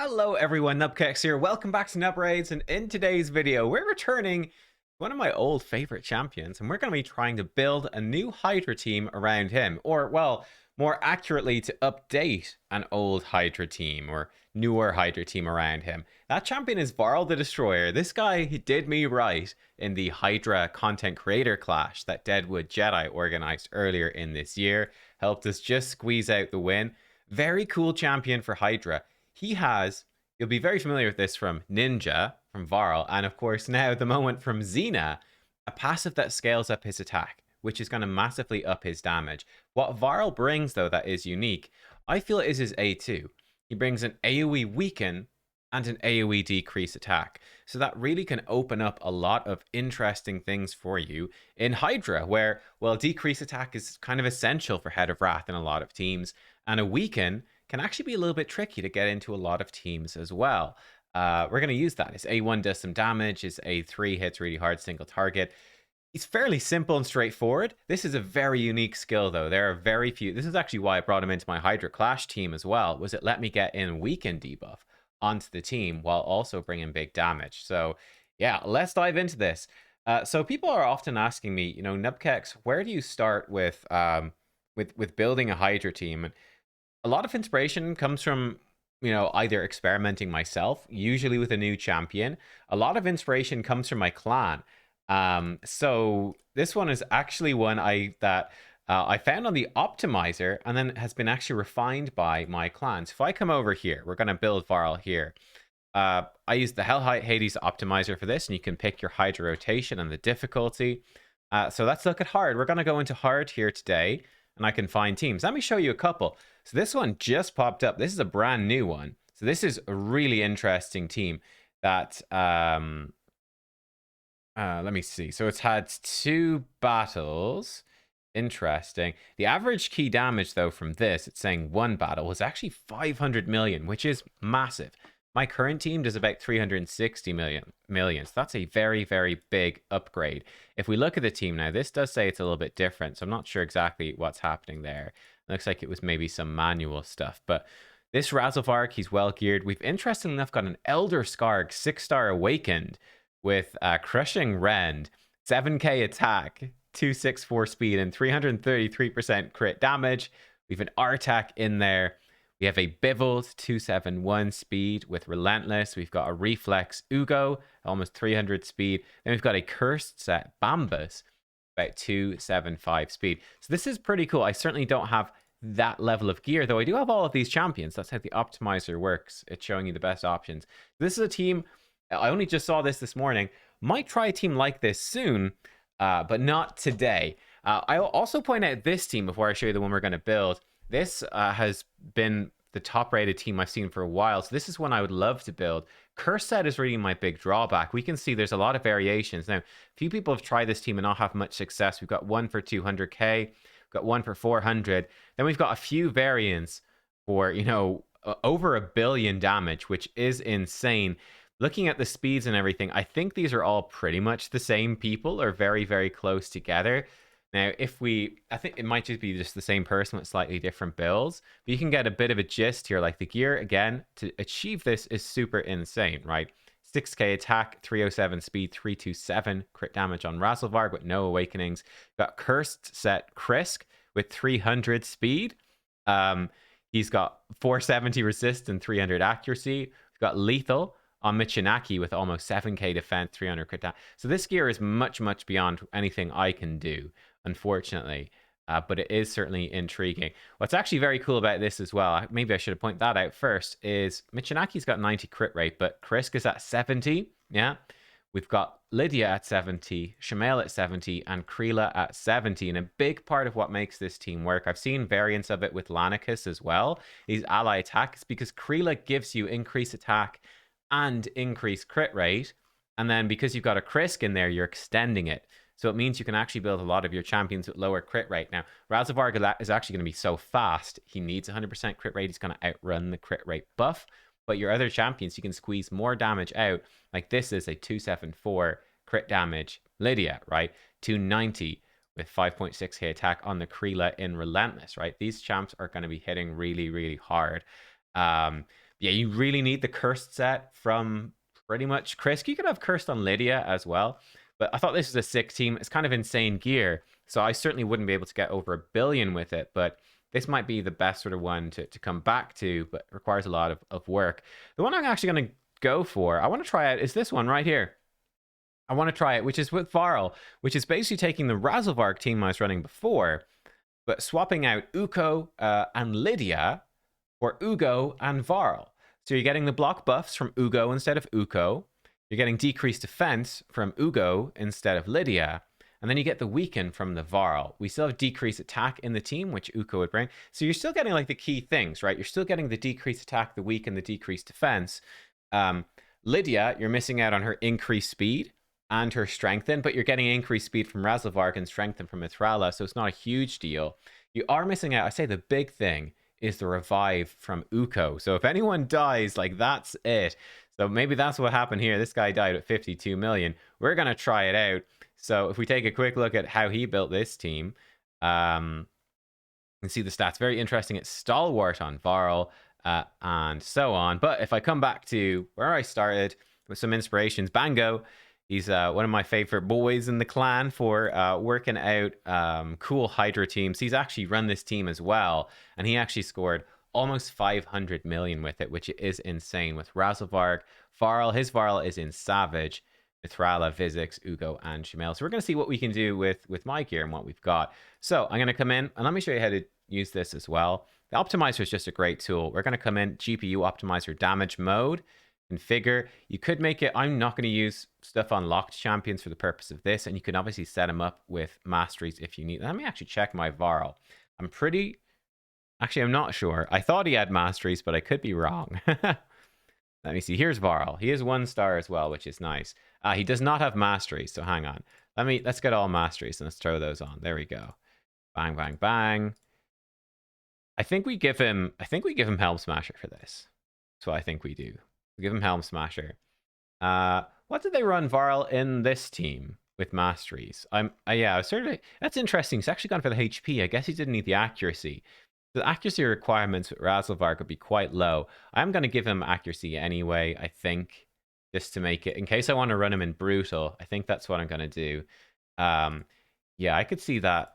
Hello everyone, nubkeks here. Welcome back to Nub Raids, and in today's video, we're returning one of my old favorite champions, and we're going to be trying to build a new Hydra team around him, or, well, more accurately, to update an old Hydra team, or newer Hydra team around him. That champion is Varl the Destroyer. This guy, he did me right in the Hydra content creator clash that Deadwood Jedi organized earlier in this year. Helped us just squeeze out the win. Very cool champion for Hydra. He has, you'll be very familiar with this from Ninja, from Varl, and of course now at the moment from Xena, a passive that scales up his attack, which is going to massively up his damage. What Varl brings, though, that is unique, I feel is his A2. He brings an AoE weaken and an AoE decrease attack. So that really can open up a lot of interesting things for you in Hydra, where, well, decrease attack is kind of essential for Head of Wrath in a lot of teams, and a weaken can actually be a little bit tricky to get into a lot of teams as well. We're going to use that. His A1 does some damage. His A3 hits really hard single target. It's fairly simple and straightforward. This is a very unique skill, though. There are very few. This is actually why I brought him into my Hydra Clash team as well, was it let me get in weaken debuff onto the team while also bringing big damage. So yeah, let's dive into this. So people are often asking me, nubkeks, where do you start with building a Hydra team? And a lot of inspiration comes from either experimenting myself, usually with a new champion. A lot of inspiration comes from my clan. So this one is actually one I found on the optimizer, and then has been actually refined by my clan. So if I come over here, we're going to build Varl here. I use the Hell Hades optimizer for this, and you can pick your Hydra rotation and the difficulty. So let's look at hard. We're going to go into hard here today, and I can find teams. Let me show you a couple. So this one just popped up. This is a brand new one. So this is a really interesting team that, let me see. So it's had 2 battles. Interesting. The average key damage, though, from this, it's saying 1 battle, was actually 500 million, which is massive. My current team does about 360 million. So that's a very, very big upgrade. If we look at the team now, this does say it's a little bit different. So I'm not sure exactly what's happening there. It looks like it was maybe some manual stuff. But this Razelvarg, he's well geared. We've, interestingly enough, got an Elder Scarg 6-star Awakened with Crushing Rend, 7k attack, 264 speed, and 333% crit damage. We have an Artak in there. We have a Biveled 271 speed with Relentless. We've got a Reflex Ugo, almost 300 speed. Then we've got a Cursed set Bambus, about 275 speed. So this is pretty cool. I certainly don't have that level of gear, though I do have all of these champions. That's how the optimizer works. It's showing you the best options. This is a team, I only just saw this morning. Might try a team like this soon, but not today. I'll also point out this team before I show you the one we're going to build. This has been the top rated team I've seen for a while. So this is one I would love to build. Curse set is really my big drawback. We can see there's a lot of variations. Now, few people have tried this team and not have much success. We've got one for 200k. We've got one for 400. Then we've got a few variants for, over 1 billion damage, which is insane. Looking at the speeds and everything, I think these are all pretty much the same people, or very, very close together. Now, I think it might just be just the same person with slightly different builds, but you can get a bit of a gist here. Like the gear, again, to achieve this is super insane, right? 6k attack, 307 speed, 327 crit damage on Razelvarg with no awakenings. Got Cursed set Krisk with 300 speed. He's got 470 resist and 300 accuracy. We've got Lethal on Michinaki with almost 7k defense, 300 crit damage. So this gear is much, much beyond anything I can do, unfortunately. But it is certainly intriguing. What's actually very cool about this as well, maybe I should have pointed that out first, is Michinaki's got 90 crit rate, but Krisk is at 70. Yeah. We've got Lydia at 70, Shamail at 70, and Kreela at 70. And a big part of what makes this team work, I've seen variants of it with Lanicus as well, these ally attacks, because Kreela gives you increased attack and increased crit rate. And then because you've got a Krisk in there, you're extending it. So it means you can actually build a lot of your champions with lower crit rate. Now, Razelvarg is actually going to be so fast, he needs 100% crit rate. He's going to outrun the crit rate buff. But your other champions, you can squeeze more damage out. Like this is a 274 crit damage Lydia, right? 290 with 5.6k attack on the Kreela in Relentless, right? These champs are going to be hitting really, really hard. Yeah, you really need the cursed set from pretty much Chris. You could have cursed on Lydia as well. But I thought this was a sick team. It's kind of insane gear. So I certainly wouldn't be able to get over 1 billion with it. But this might be the best sort of one to come back to, but it requires a lot of work. The one I'm actually going to go for, I want to try out, is this one right here. I want to try it, which is with Varl, which is basically taking the Razelvarg team I was running before, but swapping out Uko and Lydia for Ugo and Varl. So you're getting the block buffs from Ugo instead of Uko. You're getting decreased defense from Ugo instead of Lydia. And then you get the weaken from the Varl. We still have decreased attack in the team, which Uko would bring. So you're still getting like the key things, right? You're still getting the decreased attack, the weaken, the decreased defense. Lydia, you're missing out on her increased speed and her strengthen, but you're getting increased speed from Razelvarg and strengthen from Mithrala, so it's not a huge deal. You are missing out, I say the big thing is the revive from Uko. So if anyone dies, like that's it. So maybe that's what happened here. This guy died at 52 million. We're going to try it out. So if we take a quick look at how he built this team, you can see the stats. Very interesting. It's Stalwart on Varl and so on. But if I come back to where I started with some inspirations, Bango, he's one of my favorite boys in the clan for working out cool Hydra teams. He's actually run this team as well, and he actually scored almost 500 million with it, which is insane. With Razelvarg, Varl, his Varl is in Savage, Mithrala, Vizix, Ugo, and Shemale. So we're going to see what we can do with my gear and what we've got. So I'm going to come in, and let me show you how to use this as well. The optimizer is just a great tool. We're going to come in, GPU optimizer damage mode, configure. You could make it, I'm not going to use stuff on locked champions for the purpose of this, and you can obviously set them up with masteries if you need. Let me actually check my Varl. I'm not sure. I thought he had masteries, but I could be wrong. Let me see. Here's Varl. He is 1 star as well, which is nice. He does not have masteries, so hang on. Let's get all masteries and let's throw those on. There we go. Bang, bang, bang. I think we give him Helm Smasher for this. That's what I think we do. We give him Helm Smasher. What did they run Varl in this team with masteries? That's interesting. He's actually gone for the HP. I guess he didn't need the accuracy. The accuracy requirements with Razelvarg would be quite low. I'm going to give him accuracy anyway, I think, just to make it, in case I want to run him in brutal. I think that's what I'm going to do. Yeah, I could see that.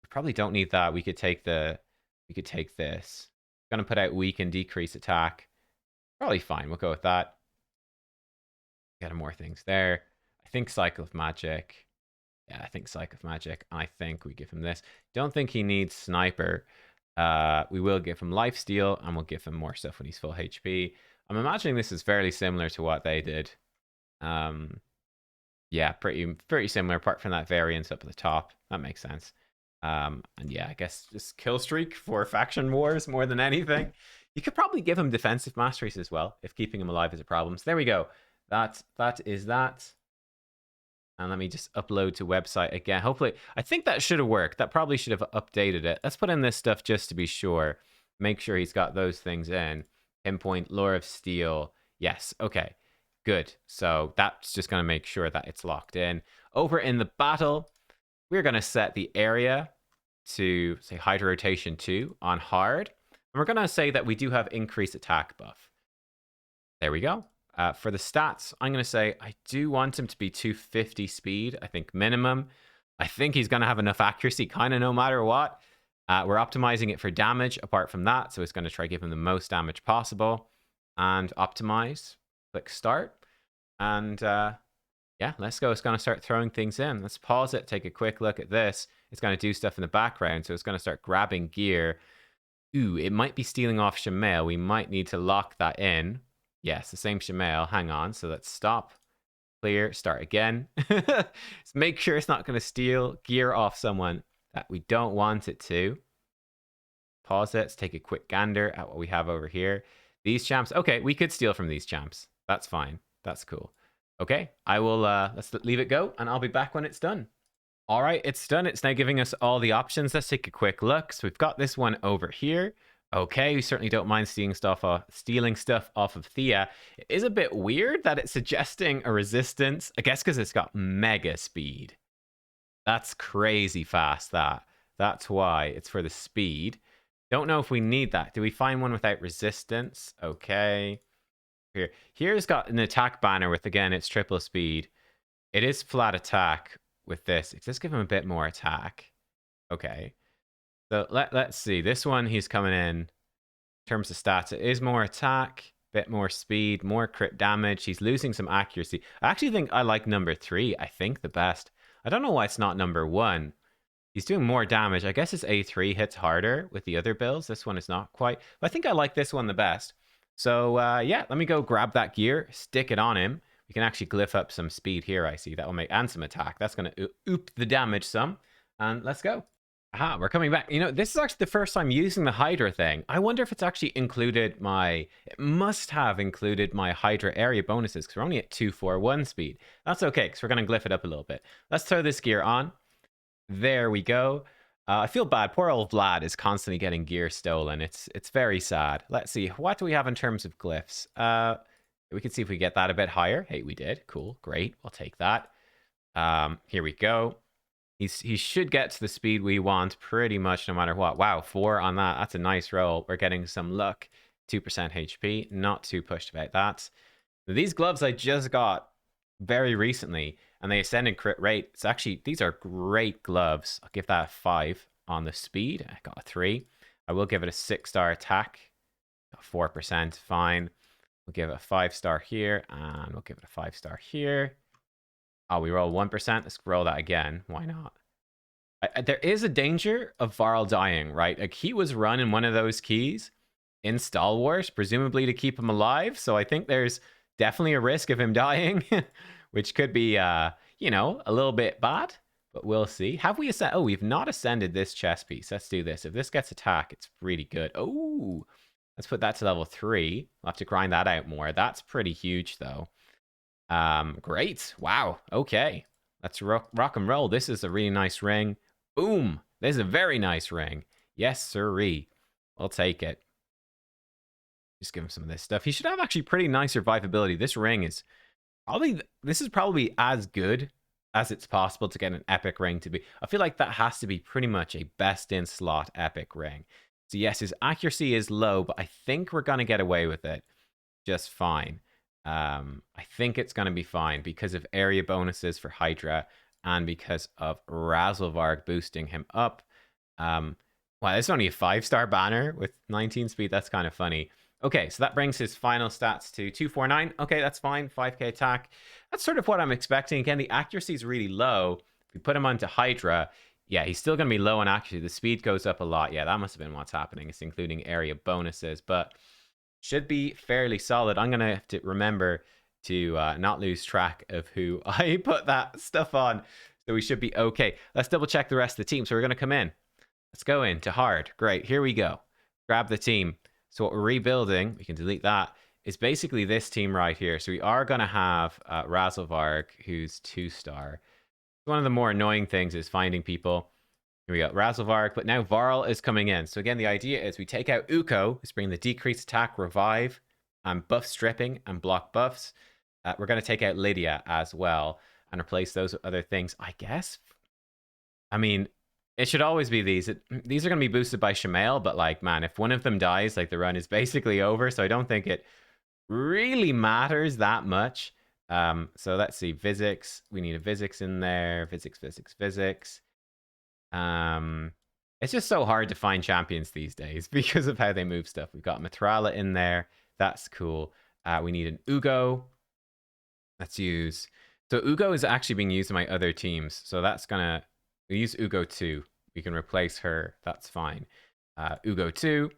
We probably don't need that. We could take this. Going to put out weak and decrease attack. Probably fine. We'll go with that. Get more things there. I think Cycle of Magic. Yeah, I think Cycle of Magic. I think we give him this. Don't think he needs Sniper. We will give him Lifesteal, and we'll give him more stuff when he's full HP. I'm imagining this is fairly similar to what they did. Yeah, pretty similar, apart from that variance up at the top. That makes sense. And yeah, I guess just kill streak for faction wars more than anything. You could probably give him defensive masteries as well, if keeping him alive is a problem. So there we go. That is that. And let me just upload to website again. Hopefully, I think that should have worked. That probably should have updated it. Let's put in this stuff just to be sure. Make sure he's got those things in. Pinpoint, Lore of Steel. Yes, okay, good. So that's just going to make sure that it's locked in. Over in the battle, we're going to set the area to, say, Hydra Rotation 2 on hard. And we're going to say that we do have increased attack buff. There we go. For the stats, I'm going to say I do want him to be 250 speed, I think minimum. I think he's going to have enough accuracy kind of no matter what. We're optimizing it for damage apart from that, so it's going to try to give him the most damage possible. And optimize. Click start. And yeah, let's go. It's going to start throwing things in. Let's pause it, take a quick look at this. It's going to do stuff in the background, so it's going to start grabbing gear. Ooh, it might be stealing off Shemale. We might need to lock that in. Yes, the same Shemale. Hang on. So let's stop. Clear. Start again. Let's make sure it's not going to steal gear off someone that we don't want it to. Pause it. Let's take a quick gander at what we have over here. These champs. Okay, we could steal from these champs. That's fine. That's cool. Okay, I will, let's leave it go, and I'll be back when it's done. All right, it's done. It's now giving us all the options. Let's take a quick look. So we've got this one over here. Okay, we certainly don't mind stealing stuff off of Thea. It is a bit weird that it's suggesting a resistance. I guess because it's got mega speed. That's crazy fast, that. That's why it's for the speed. Don't know if we need that. Do we find one without resistance? Okay. Here's got an attack banner with, again, it's triple speed. It is flat attack with this. It does give him a bit more attack. Okay. So let's see. This one, he's coming in terms of stats. It is more attack, bit more speed, more crit damage. He's losing some accuracy. I actually think I like number 3, I think, the best. I don't know why it's not number 1. He's doing more damage. I guess his A3 hits harder with the other builds. This one is not quite. But I think I like this one the best. So, yeah, let me go grab that gear, stick it on him. We can actually glyph up some speed here, I see. That will make, and some attack. That's going to oop the damage some. And let's go. Aha, we're coming back. You know, this is actually the first time using the Hydra thing. I wonder if it's actually included my... It must have included my Hydra area bonuses, because we're only at 241 speed. That's okay, because we're going to glyph it up a little bit. Let's throw this gear on. There we go. I feel bad. Poor old Vlad is constantly getting gear stolen. It's very sad. Let's see. What do we have in terms of glyphs? We can see if we get that a bit higher. Hey, we did. Cool. Great. We'll take that. Here we go. He should get to the speed we want pretty much no matter what. Wow, 4 on that. That's a nice roll. We're getting some luck. 2% HP. Not too pushed about that. These gloves I just got very recently, and they ascend in crit rate. It's actually, these are great gloves. I'll give that a 5 on the speed. I got a 3. I will give it a 6-star attack. Got 4%, fine. We'll give it a 5-star here, and we'll give it a 5-star here. Oh, we roll 1%. Let's roll that again. Why not? There is a danger of Varl dying, right? Like, he was running one of those keys in Stalwart, presumably to keep him alive. So I think there's definitely a risk of him dying, which could be, you know, a little bit bad, but we'll see. Have we ascended? Oh, we've not ascended this chess piece. Let's do this. If this gets attack, it's really good. Oh, let's put that to level 3. We'll have to grind that out more. That's pretty huge, though. Great. Wow. Okay. Let's rock and roll. This is a really nice ring. Boom. This is a very nice ring. Yes, sirree. I'll take it. Just give him some of this stuff. He should have actually pretty nice survivability. This ring is probably, this is probably as good as it's possible to get an epic ring to be. I feel like that has to be pretty much a best in slot epic ring. So yes, his accuracy is low, but I think we're going to get away with it just fine. I think it's going to be fine because of area bonuses for Hydra and because of Razelvarg boosting him up. Wow, it's only a 5-star banner with 19 speed. That's kind of funny. Okay, so that brings his final stats to 249. Okay, that's fine. 5k attack. That's sort of what I'm expecting. Again, the accuracy is really low. If we put him onto Hydra, yeah, he's still going to be low on accuracy. The speed goes up a lot. Yeah, that must have been what's happening. It's including area bonuses, but should be fairly solid. I'm going to have to remember to not lose track of who I put that stuff on. So we should be okay. Let's double check the rest of the team. So we're going to come in. Let's go into hard. Great. Here we go. Grab the team. So what we're rebuilding, we can delete that, is basically this team right here. So we are going to have Razelvarg, who's 2-star. One of the more annoying things is finding people. Here we go, Razelvarg, but now Varl is coming in. So again, the idea is we take out Uko, who's bringing the decreased attack, revive, and buff stripping, and block buffs. We're going to take out Lydia as well, and replace those with other things, I guess. I mean, it should always be these. These are going to be boosted by Shamail, but like, man, if one of them dies, like the run is basically over. So I don't think it really matters that much. So let's see, physics. We need a physics in there. Physics. It's just so hard to find champions these days because of how they move stuff. We've got Matrala in there. That's cool. We need an Ugo. Let's use... So Ugo is actually being used in my other teams. So that's gonna... We use Ugo 2. We can replace her. That's fine. Ugo 2.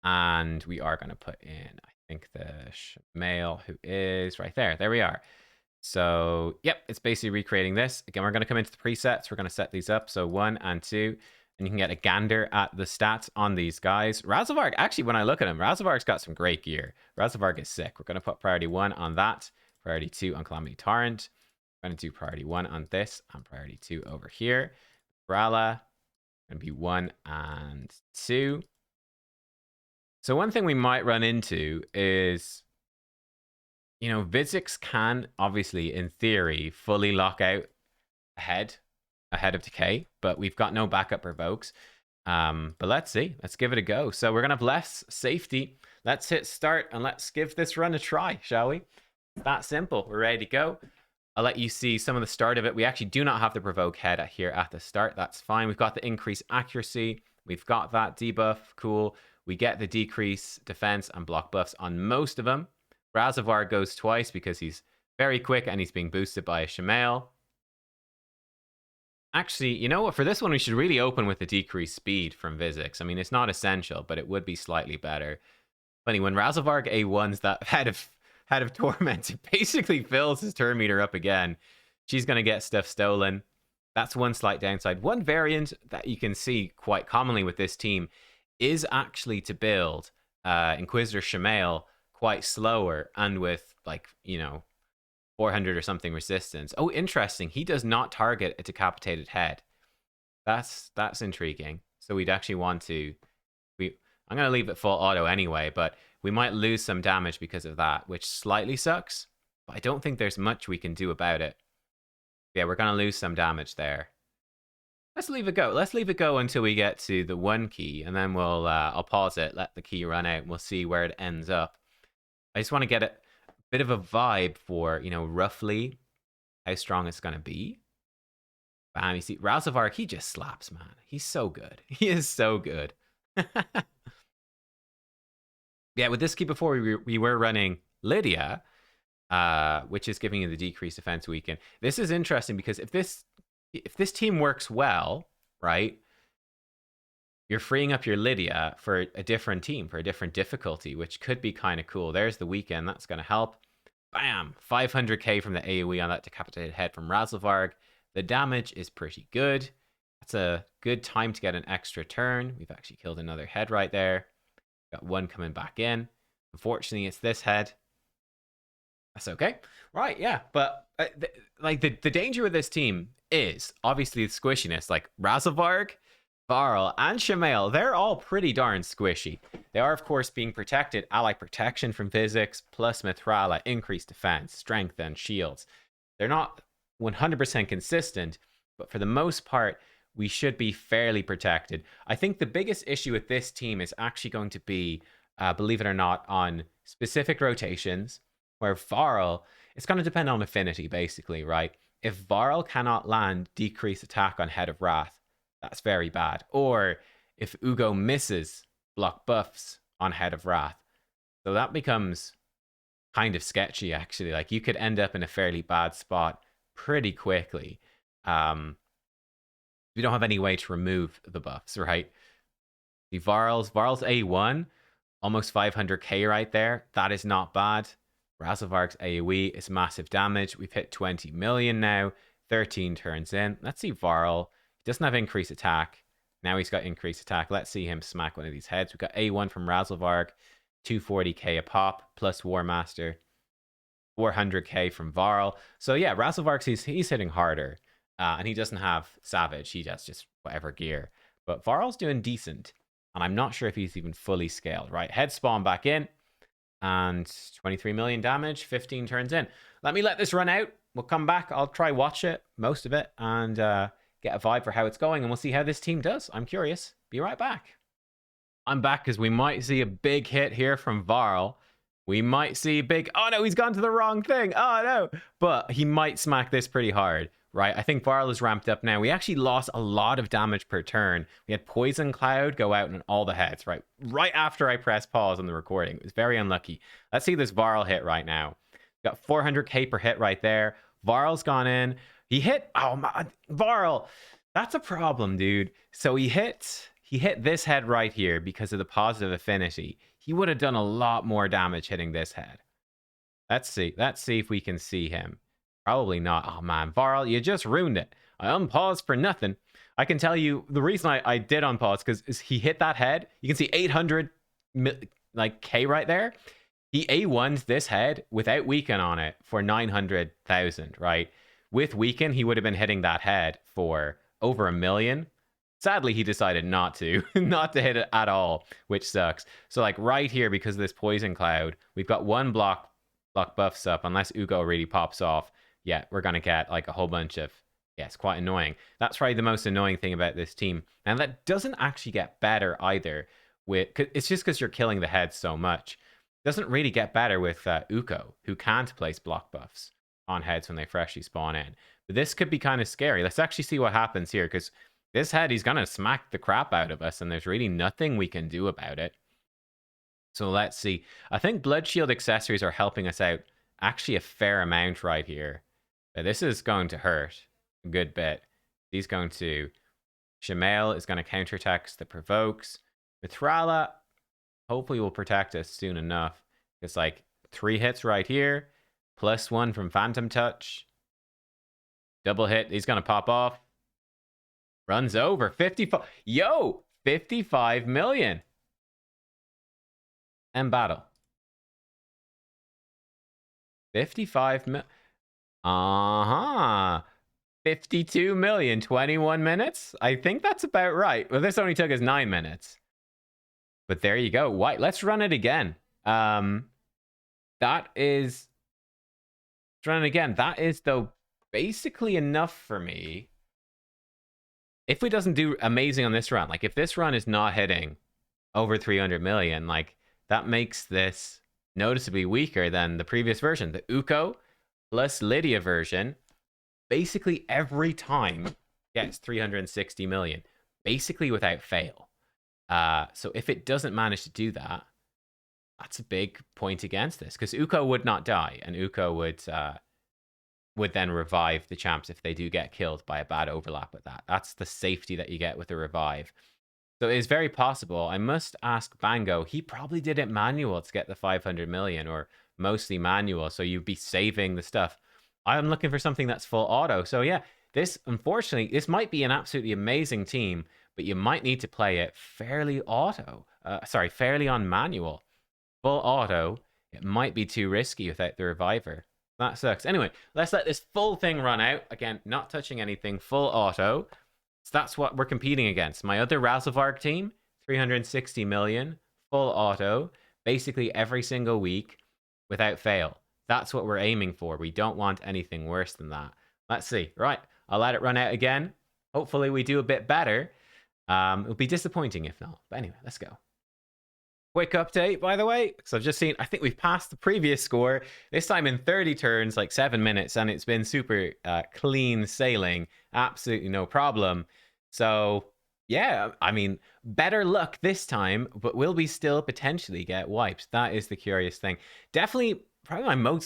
And we are going to put in, I think, the male who is right there. There we are. So, yep, it's basically recreating this. Again, we're going to come into the presets. We're going to set these up. So 1 and 2. And you can get a gander at the stats on these guys. Razelvarg, actually, when I look at him, Razelvarg's got some great gear. Razelvarg is sick. We're going to put priority 1 on that. Priority 2 on Calamity Torrent. We're going to do priority 1 on this. And priority 2 over here. Brala. Going to be 1 and 2. So one thing we might run into is, you know, Vizix can obviously, in theory, fully lock out ahead of decay, but we've got no backup provokes. But let's see. Let's give it a go. So we're gonna have less safety. Let's hit start and let's give this run a try, shall we? That simple. We're ready to go. I'll let you see some of the start of it. We actually do not have the provoke head here at the start. That's fine. We've got the increased accuracy. We've got that debuff. Cool. We get the decrease defense and block buffs on most of them. Razelvarg goes twice because he's very quick and he's being boosted by a Shamail. Actually, you know what? For this one, we should really open with the decreased speed from Vizix. I mean, it's not essential, but it would be slightly better. Funny, when Razelvarg A1's that head of torment, it basically fills his turn meter up again. She's going to get stuff stolen. That's one slight downside. One variant that you can see quite commonly with this team is actually to build Inquisitor Shamail quite slower and with, like, 400 or something resistance. Oh, interesting. He does not target a decapitated head. That's intriguing. So we'd actually want to... I'm going to leave it full auto anyway, but we might lose some damage because of that, which slightly sucks. But I don't think there's much we can do about it. Yeah, we're going to lose some damage there. Let's leave it go. Let's leave it go until we get to the 1 key, and then we'll I'll pause it, let the key run out, and we'll see where it ends up. I just want to get a bit of a vibe for, roughly how strong it's going to be. Bam, you see, Razelvarg, he just slaps, man. He's so good. He is so good. Yeah, with this key before, we were running Lydia, which is giving you the decreased defense weaken. This is interesting because if this team works well, right, you're freeing up your Lydia for a different team, for a different difficulty, which could be kind of cool. There's the weekend. That's going to help. Bam! 500k from the AoE on that decapitated head from Razelvarg. The damage is pretty good. That's a good time to get an extra turn. We've actually killed another head right there. Got one coming back in. Unfortunately, it's this head. That's okay. Right, yeah. But the danger with this team is obviously the squishiness. Like Razelvarg, Varl, and Shamail, they're all pretty darn squishy. They are, of course, being protected. Ally protection from Vizix, plus Mithrala, increased defense, strength, and shields. They're not 100% consistent, but for the most part, we should be fairly protected. I think the biggest issue with this team is actually going to be, believe it or not, on specific rotations, where Varl, it's going to depend on affinity, basically, right? If Varl cannot land decreased attack on Head of Wrath, that's very bad. Or if Ugo misses block buffs on Head of Wrath. So that becomes kind of sketchy, actually. Like, you could end up in a fairly bad spot pretty quickly. We don't have any way to remove the buffs, right? The Varl's A1, almost 500k right there. That is not bad. Razelvarg's AoE is massive damage. We've hit 20 million now. 13 turns in. Let's see Varl. He doesn't have increased attack. Now he's got increased attack. Let's see him smack one of these heads. We've got A1 from Razelvarg. 240k a pop, plus War Master. 400k from Varl. So yeah, Razelvarg, he's hitting harder. And he doesn't have Savage. He has just whatever gear. But Varl's doing decent. And I'm not sure if he's even fully scaled, right? Head spawn back in. And 23 million damage, 15 turns in. Let this run out. We'll come back. I'll try watch it, most of it, and get a vibe for how it's going. And we'll see how this team does. I'm curious. Be right back. I'm back because we might see a big hit here from Varl. We might see big... Oh, no, he's gone to the wrong thing. Oh, no. But he might smack this pretty hard, right? I think Varl is ramped up now. We actually lost a lot of damage per turn. We had Poison Cloud go out on all the heads, right? Right after I pressed pause on the recording. It was very unlucky. Let's see this Varl hit right now. Got 400k per hit right there. Varl's gone in. He hit... Oh, my... Varl. That's a problem, dude. So he hit this head right here because of the positive affinity. He would have done a lot more damage hitting this head. Let's see. Let's see if we can see him. Probably not. Oh, man. Varl, you just ruined it. I unpaused for nothing. I can tell you the reason I did unpause because he hit that head. You can see 800 K right there. He A1'd this head without weaken on it for 900,000, right? With weaken, he would have been hitting that head for over 1 million. Sadly, he decided not to hit it at all, which sucks. So like right here, because of this Poison Cloud, we've got one block buffs up, unless Ugo really pops off. Yeah, we're going to get like a whole bunch of yeah, it's quite annoying. That's probably the most annoying thing about this team. And that doesn't actually get better either. It's just because you're killing the heads so much. It doesn't really get better with Uko, who can't place block buffs on heads when they freshly spawn in. But this could be kind of scary. Let's actually see what happens here, because this head, he's going to smack the crap out of us, and there's really nothing we can do about it. So let's see. I think Blood Shield accessories are helping us out actually a fair amount right here. This is going to hurt a good bit. He's going to... Shamail is going to counterattack that provokes. Mithrala hopefully will protect us soon enough. It's like 3 hits right here. +1 from Phantom Touch. Double hit. He's going to pop off. Runs over. 55. Yo! 55 million. End battle. 55 million. 52 million, 21 minutes. I think that's about right. Well, this only took us 9 minutes. But there you go. White. Let's run it again. That is... Let's run it again. That is, though, basically enough for me. If it doesn't do amazing on this run, like if this run is not hitting over 300 million, like that makes this noticeably weaker than the previous version. The Uko plus Lydia version, basically every time gets 360 million, basically without fail. So if it doesn't manage to do that, that's a big point against this, because Uko would not die, and Uko would then revive the champs if they do get killed by a bad overlap with that. That's the safety that you get with a revive. So it is very possible. I must ask Bango. He probably did it manual to get the 500 million, or mostly manual, so you'd be saving the stuff. I'm looking for something that's full auto. So yeah, this, unfortunately, this might be an absolutely amazing team, but you might need to play it fairly auto. Fairly on manual. Full auto, it might be too risky without the reviver. That sucks. Anyway, let's let this full thing run out. Again, not touching anything, full auto. So that's what we're competing against. My other Razelvarg team, 360 million, full auto, basically every single week without fail. That's what we're aiming for. We don't want anything worse than that. Let's see. Right, I'll let it run out again. Hopefully we do a bit better. It'll be disappointing if not. But anyway, let's go. Quick update, by the way, because I've just seen, I think we've passed the previous score, this time in 30 turns, like 7 minutes, and it's been super clean sailing, absolutely no problem. So, yeah, I mean, better luck this time, but will we still potentially get wiped? That is the curious thing. Definitely, probably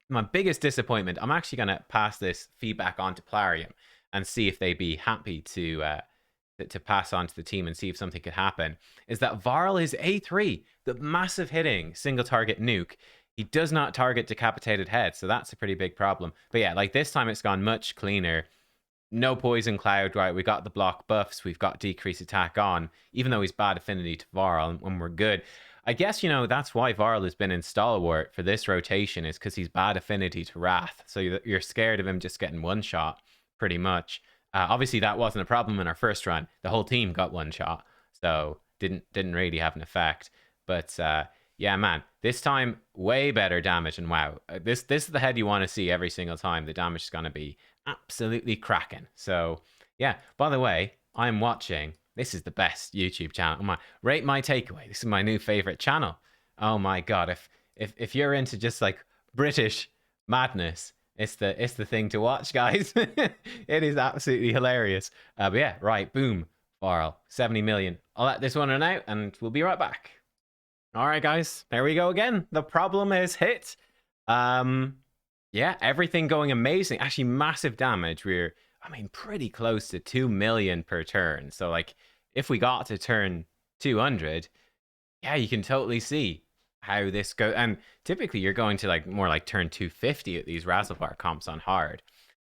my biggest disappointment, I'm actually going to pass this feedback on to Plarium and see if they'd be happy to pass on to the team and see if something could happen, is that Varl is A3, the massive hitting single target nuke. He does not target decapitated heads, so that's a pretty big problem. But yeah, like this time it's gone much cleaner. No poison cloud, right? We got the block buffs, we've got decreased attack on, even though he's bad affinity to Varl, and we're good. I guess, you know, that's why Varl has been in Stalwart for this rotation, is because he's bad affinity to Wrath. So you're scared of him just getting one shot, pretty much. Obviously, that wasn't a problem in our first run. The whole team got one shot, so didn't really have an effect. But yeah, man, this time way better damage. And wow, this is the head you want to see every single time. The damage is gonna be absolutely cracking. So yeah. By the way, I'm watching. This is the best YouTube channel. Oh my, rate my takeaway. This is my new favorite channel. Oh my god, if you're into just like British madness, it's the thing to watch, guys. It is absolutely hilarious. But yeah, right, boom, Varl, 70 million. I'll let this one run out, and we'll be right back. All right, guys, there we go again. The problem is hit. Yeah, everything going amazing. Actually, massive damage. We're, I mean, pretty close to 2 million per turn. So, like, if we got to turn 200, yeah, you can totally see how this goes. And typically you're going to like more like turn 250 at these Razelvarg comps on hard,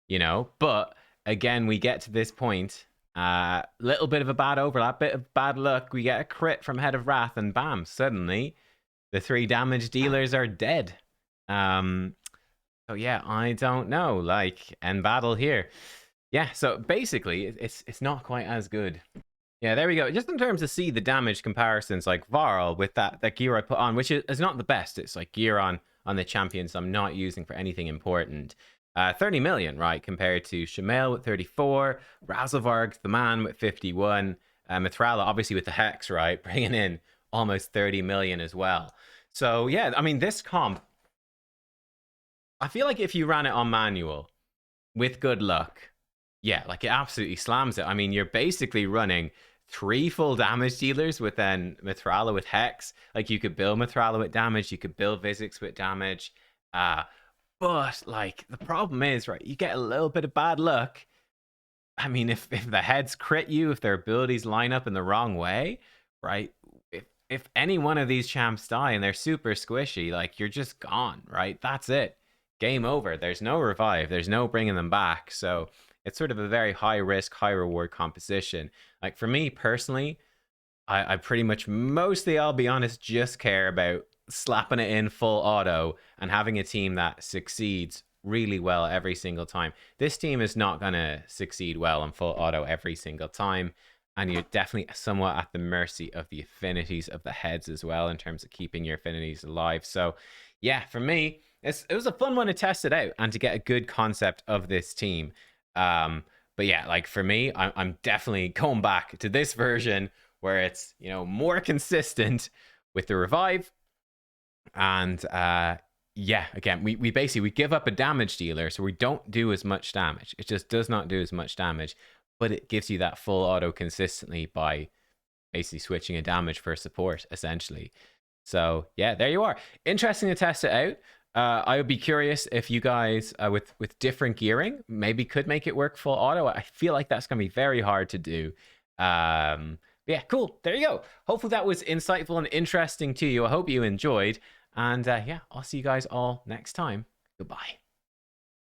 you know. But again, we get to this point, little bit of a bad overlap, bit of bad luck. We get a crit from Head of Wrath, and bam, suddenly the 3 damage dealers are dead. So yeah, I don't know, like, end battle here. Yeah, so basically it's not quite as good. Yeah, there we go. Just in terms of see the damage comparisons, like Varl with that gear I put on, which is not the best. It's like gear on the champions I'm not using for anything important. 30 million, right? Compared to Shamail with 34, Razelvarg, the man, with 51, Mithrala, obviously with the Hex, right? Bringing in almost 30 million as well. So, yeah, I mean, this comp, I feel like if you ran it on manual with good luck, yeah, like it absolutely slams it. I mean, you're basically running 3 full damage dealers with then Mithrala with Hex. Like you could build Mithrala with damage, you could build Visix with damage. But like the problem is, right, you get a little bit of bad luck. I mean, if the heads crit you, if their abilities line up in the wrong way, right? If any one of these champs die and they're super squishy, like you're just gone, right? That's it. Game over. There's no revive. There's no bringing them back. So it's sort of a very high risk, high reward composition. Like for me personally, I pretty much mostly, I'll be honest, just care about slapping it in full auto and having a team that succeeds really well every single time. This team is not going to succeed well on full auto every single time. And you're definitely somewhat at the mercy of the affinities of the heads as well in terms of keeping your affinities alive. So, yeah, for me, it was a fun one to test it out and to get a good concept of this team. But yeah, like for me, I'm definitely going back to this version where it's, you know, more consistent with the revive. And yeah, again, we basically we give up a damage dealer, so we don't do as much damage. It just does not do as much damage, but it gives you that full auto consistently by basically switching a damage for support, essentially. So yeah, there you are. Interesting to test it out. I would be curious if you guys with different gearing maybe could make it work full auto. I feel like that's gonna be very hard to do. Yeah, cool. There you go. Hopefully that was insightful and interesting to you. I hope you enjoyed. And yeah, I'll see you guys all next time. Goodbye.